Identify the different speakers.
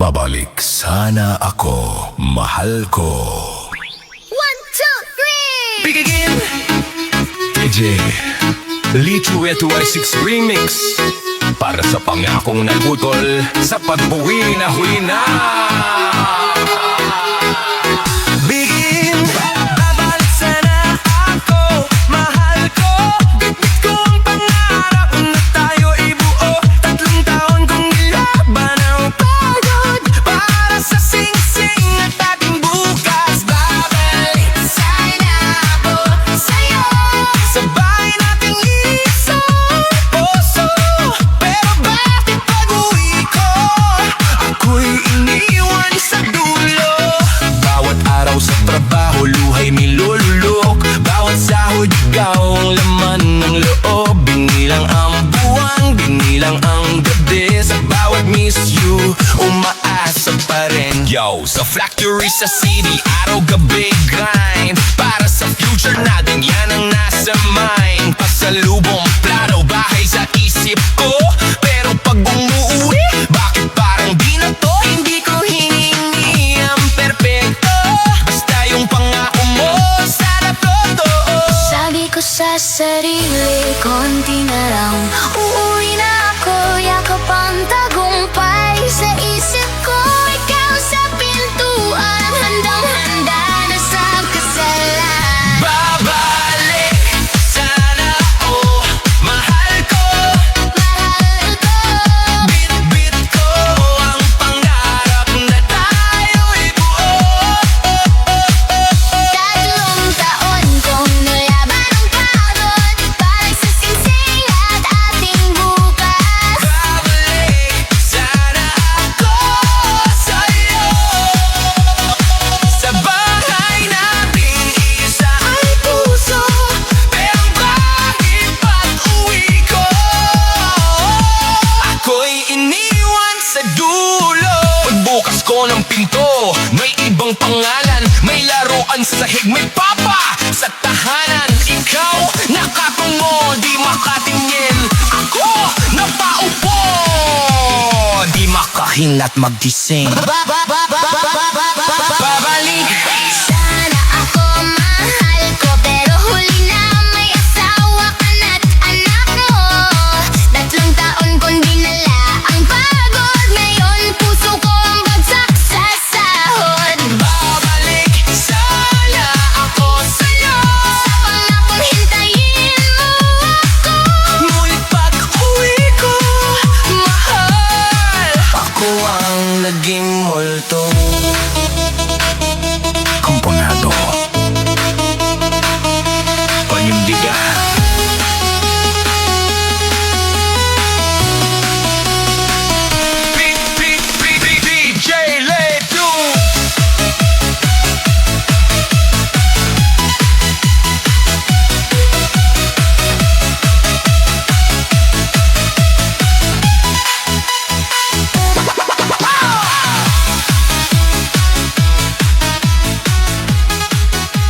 Speaker 1: Babalik sana ako, mahal ko.
Speaker 2: 1, 2, 3.
Speaker 3: Bigigin
Speaker 1: DJ Lichu Y6 Remix, para sa pangakong nagutol sa pagbuwi na huli na.
Speaker 3: Bigin babalik sana ako, mahal ko. Bitbit ko ang pangarap na tayo ibuo. 3 taon kong nilaban ang pagod para sa sing-sing at ating bukas. Babalik sana ako sa'yo, sabay nating isang puso. Pero bakit pag-uwi ko, ako'y iniwan sa dulo? Bawat araw sa trabaho, luhay nilululok. Bawat sahod, ikaw ang laman ng loob. Binilang ang buwan, binilang ang gabi. Sa bawat miss you, umaasa pa rin. Yo, sa factory sa city, araw-gabi grind. Para sa future natin, yan ang nasa mind. Pasalubong, plano, bahay sa isip ko. Pero pag umuwi, bakit parang di na to? Hindi ko hiningi ang perpekto, basta yung pangako mo sana totoo.
Speaker 2: Sabi ko sa sarili, konti na lang uuwi na ako, yakap ang tagumpay. Sa isip ko, ikaw sa pintuan, handang-handa na sa kasalan.
Speaker 3: Babalik sana ako, mahal ko.
Speaker 2: Mahal ko,
Speaker 3: Bit-bit ko ang pangarap na tayo ibuo.
Speaker 2: 3 taon kong nilaban ang pagod para sa singsing at ating bukas.
Speaker 3: Babalik sana ako sa'yo, sa bahay nating isa ay puso. Pero bakit pag-uwi ko, ako'y iniwan sa dulo? Pagbukas ko ng pinto, may ibang pangalan. May laruan sa sahig, may papa sa tahanan. Ikaw nakatungo, di makatingin. Ako napaupo, di makahinat maggising. Babalik
Speaker 2: Sana ako mahal ko, pero huli na may asawa ka na't anak mo. 3 taon kong dinala ang pagod, ngayon puso ko ang bagsak sa sahod.
Speaker 3: Babalik sana ako sa'yo,
Speaker 2: Sa pangakong hintayin mo ako,
Speaker 3: ngunit pag-uwi ko, mahal, ako ang naging multo.